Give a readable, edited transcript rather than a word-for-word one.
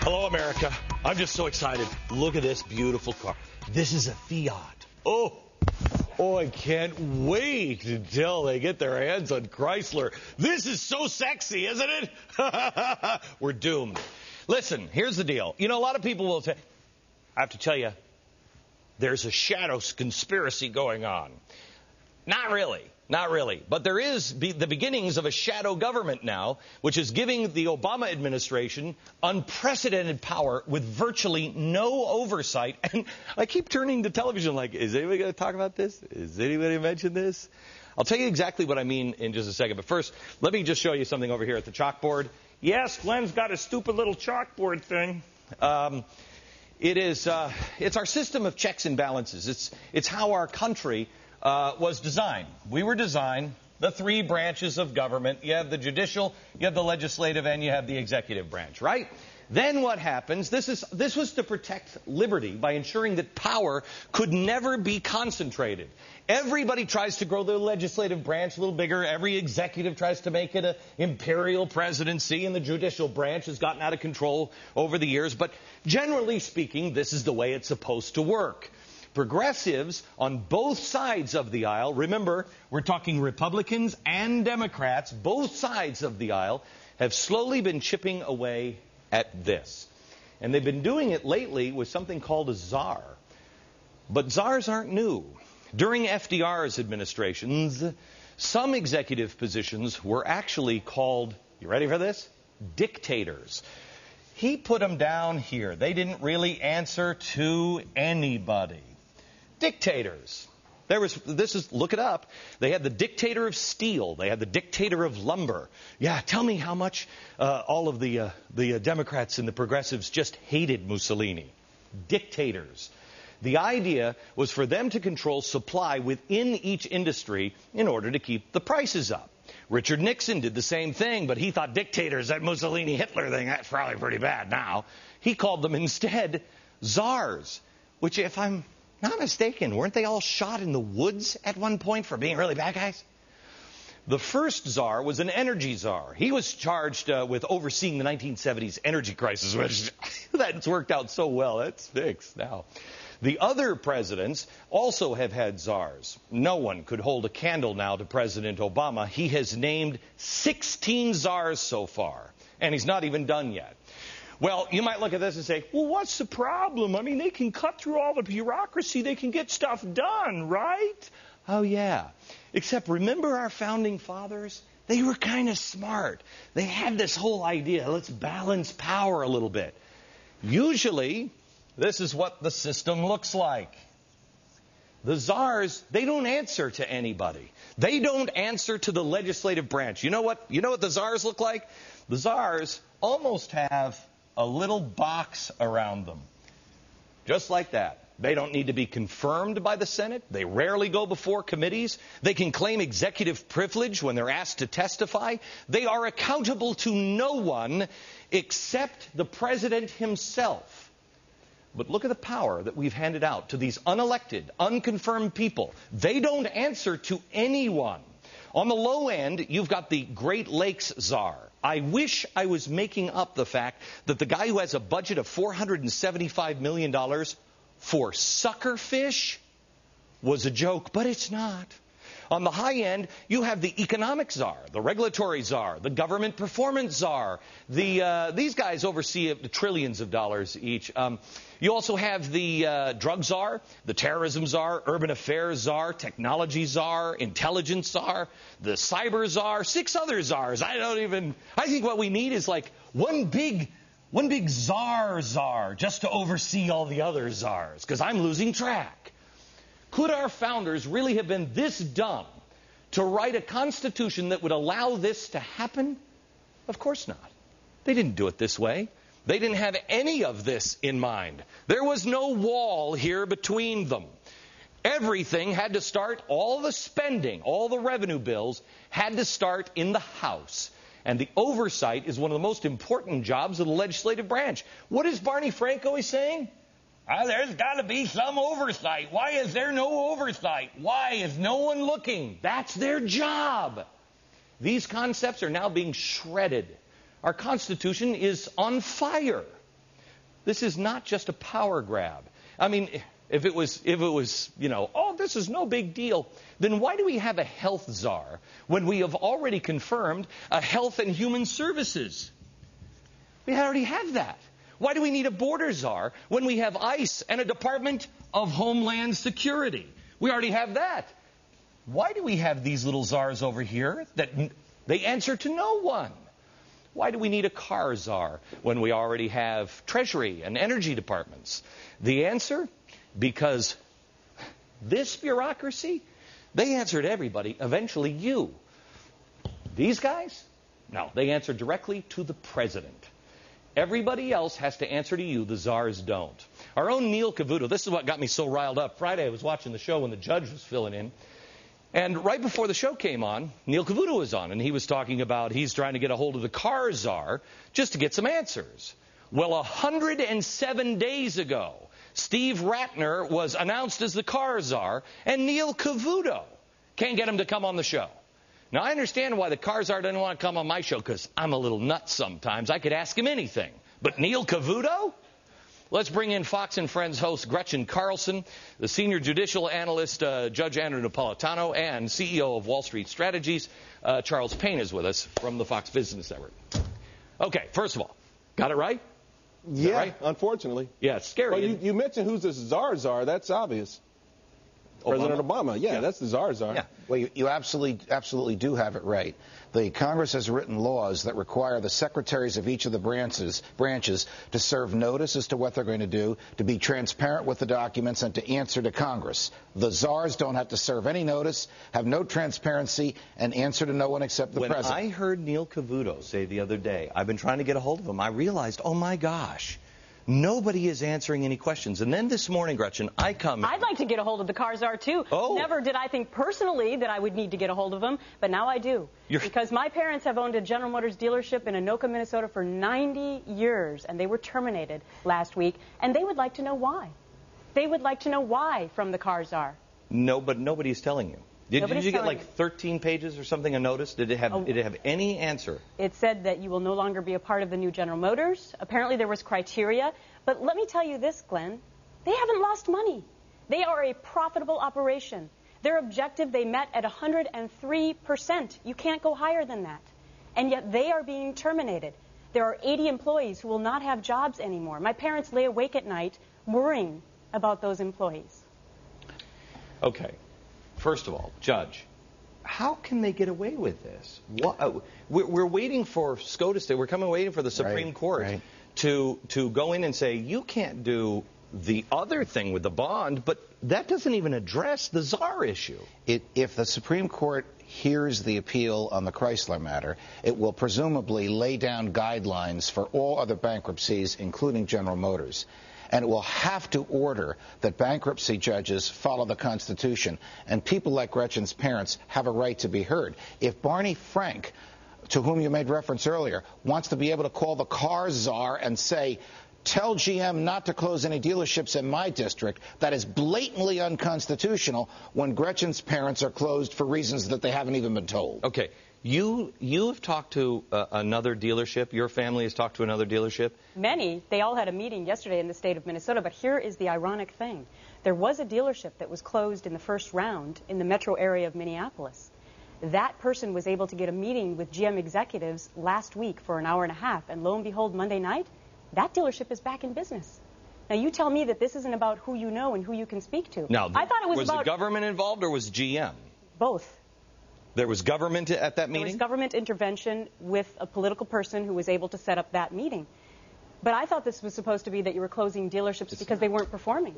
Hello, America. I'm just so excited. Look at this beautiful car. This is a Fiat. Oh, I can't wait until they get their hands on Chrysler. This is so sexy, isn't it? We're doomed. Listen, here's the deal. You know, a lot of people will say, I have to tell you, there's a shadow conspiracy going on. Not really. Not really. But there is the beginnings of a shadow government now, which is giving the Obama administration unprecedented power with virtually no oversight. And I keep turning to television like, is anybody going to talk about this? Is anybody mention this? I'll tell you exactly what I mean in just a second. But first, let me just show you something over here at the chalkboard. Yes, Glenn's got a stupid little chalkboard thing. It's our system of checks and balances. It's how our country was designed. We were designed, the three branches of government. You have the judicial, you have the legislative, and you have the executive branch, right? Then what happens, this was to protect liberty by ensuring that power could never be concentrated. Everybody tries to grow the legislative branch a little bigger. Every executive tries to make it an imperial presidency, and the judicial branch has gotten out of control over the years. But generally speaking, this is the way it's supposed to work. Progressives on both sides of the aisle, remember, we're talking Republicans and Democrats, both sides of the aisle, have slowly been chipping away at this. And they've been doing it lately with something called a czar. But czars aren't new. During FDR's administrations, some executive positions were actually called, you ready for this? Dictators. He put them down here. They didn't really answer to anybody. Dictators. Look it up. They had the dictator of steel. They had the dictator of lumber. Yeah, tell me how much all of the Democrats and the progressives just hated Mussolini. Dictators. The idea was for them to control supply within each industry in order to keep the prices up. Richard Nixon did the same thing, but he thought dictators, that Mussolini Hitler thing, that's probably pretty bad now. He called them instead czars, which, if I'm not mistaken, weren't they all shot in the woods at one point for being really bad guys? The first czar was an energy czar. He was charged with overseeing the 1970s energy crisis, which that's worked out so well. That's fixed now. The other presidents also have had czars. No one could hold a candle now to President Obama. He has named 16 czars so far, and he's not even done yet. Well, you might look at this and say, well, what's the problem? I mean, they can cut through all the bureaucracy. They can get stuff done, right? Oh, yeah. Except remember our founding fathers? They were kind of smart. They had this whole idea, let's balance power a little bit. Usually, this is what the system looks like. The czars, they don't answer to anybody. They don't answer to the legislative branch. You know what the czars look like? The czars almost have a little box around them. Just like that. They don't need to be confirmed by the Senate. They rarely go before committees. They can claim executive privilege when they're asked to testify. They are accountable to no one except the president himself. But look at the power that we've handed out to these unelected, unconfirmed people. They don't answer to anyone. On the low end, you've got the Great Lakes czar. I wish I was making up the fact that the guy who has a budget of $475 million for suckerfish was a joke, but it's not. On the high end, you have the economic czar, the regulatory czar, the government performance czar. These guys oversee trillions of dollars each. You also have the drug czar, the terrorism czar, urban affairs czar, technology czar, intelligence czar, the cyber czar, 6 other czars. I think what we need is like one big czar just to oversee all the other czars, because I'm losing track. Could our founders really have been this dumb to write a constitution that would allow this to happen? Of course not. They didn't do it this way. They didn't have any of this in mind. There was no wall here between them. Everything had to start, all the spending, all the revenue bills had to start in the House. And the oversight is one of the most important jobs of the legislative branch. What is Barney Frank always saying? There's got to be some oversight. Why is there no oversight? Why is no one looking? That's their job. These concepts are now being shredded. Our Constitution is on fire. This is not just a power grab. I mean, if it was, you know, oh, this is no big deal, then why do we have a health czar when we have already confirmed a health and human services? We already have that. Why do we need a border czar when we have ICE and a Department of Homeland Security? We already have that. Why do we have these little czars over here that they answer to no one? Why do we need a car czar when we already have Treasury and energy departments? The answer? Because this bureaucracy, they answer to everybody, eventually you. These guys? No, they answer directly to the president. Everybody else has to answer to you. The czars don't. Our own Neil Cavuto, this is what got me so riled up. Friday I was watching the show when the judge was filling in. And right before the show came on, Neil Cavuto was on, and he was talking about he's trying to get a hold of the car czar just to get some answers. Well, 107 days ago, Steve Ratner was announced as the car czar, and Neil Cavuto can't get him to come on the show. Now, I understand why the car czar doesn't want to come on my show, because I'm a little nuts sometimes. I could ask him anything. But Neil Cavuto? Let's bring in Fox and Friends host Gretchen Carlson, the senior judicial analyst, Judge Andrew Napolitano, and CEO of Wall Street Strategies, Charles Payne, is with us from the Fox Business Network. Okay, first of all, got it right? Yeah, right? Unfortunately. Yeah, it's scary. Well, you mentioned who's the czar. That's obvious. President Obama. Yeah, that's the czar. Yeah. Well, you absolutely do have it right. The Congress has written laws that require the secretaries of each of the branches to serve notice as to what they're going to do, to be transparent with the documents, and to answer to Congress. The czars don't have to serve any notice, have no transparency, and answer to no one except the president. When I heard Neil Cavuto say the other day, I've been trying to get a hold of him, I realized, oh my gosh, nobody is answering any questions. And then this morning, Gretchen, I'd like to get a hold of the car czar, too. Oh. Never did I think personally that I would need to get a hold of him, but now I do. Because my parents have owned a General Motors dealership in Anoka, Minnesota for 90 years, and they were terminated last week, and they would like to know why. They would like to know why from the car czar. No, but nobody's telling you. Did you get like 13 pages or something of notice? Did it have any answer? It said that you will no longer be a part of the new General Motors. Apparently there was criteria. But let me tell you this, Glenn. They haven't lost money. They are a profitable operation. Their objective they met at 103%. You can't go higher than that. And yet they are being terminated. There are 80 employees who will not have jobs anymore. My parents lay awake at night worrying about those employees. Okay. First of all, Judge, how can they get away with this? We're waiting for SCOTUS. We're waiting for the Supreme Court to go in and say, you can't do the other thing with the bond, but that doesn't even address the czar issue. If the Supreme Court hears the appeal on the Chrysler matter, it will presumably lay down guidelines for all other bankruptcies, including General Motors. And it will have to order that bankruptcy judges follow the Constitution. And people like Gretchen's parents have a right to be heard. If Barney Frank, to whom you made reference earlier, wants to be able to call the car czar and say, tell GM not to close any dealerships in my district, that is blatantly unconstitutional when Gretchen's parents are closed for reasons that they haven't even been told. Okay. You have talked to another dealership. Your family has talked to another dealership. Many. They all had a meeting yesterday in the state of Minnesota. But here is the ironic thing. There was a dealership that was closed in the first round in the metro area of Minneapolis. That person was able to get a meeting with GM executives last week for an hour and a half. And lo and behold, Monday night, that dealership is back in business. Now, you tell me that this isn't about who you know and who you can speak to. Now, I thought it was the government involved or was GM? Both. There was government at that meeting? There was government intervention with a political person who was able to set up that meeting. But I thought this was supposed to be that you were closing dealerships because they weren't performing.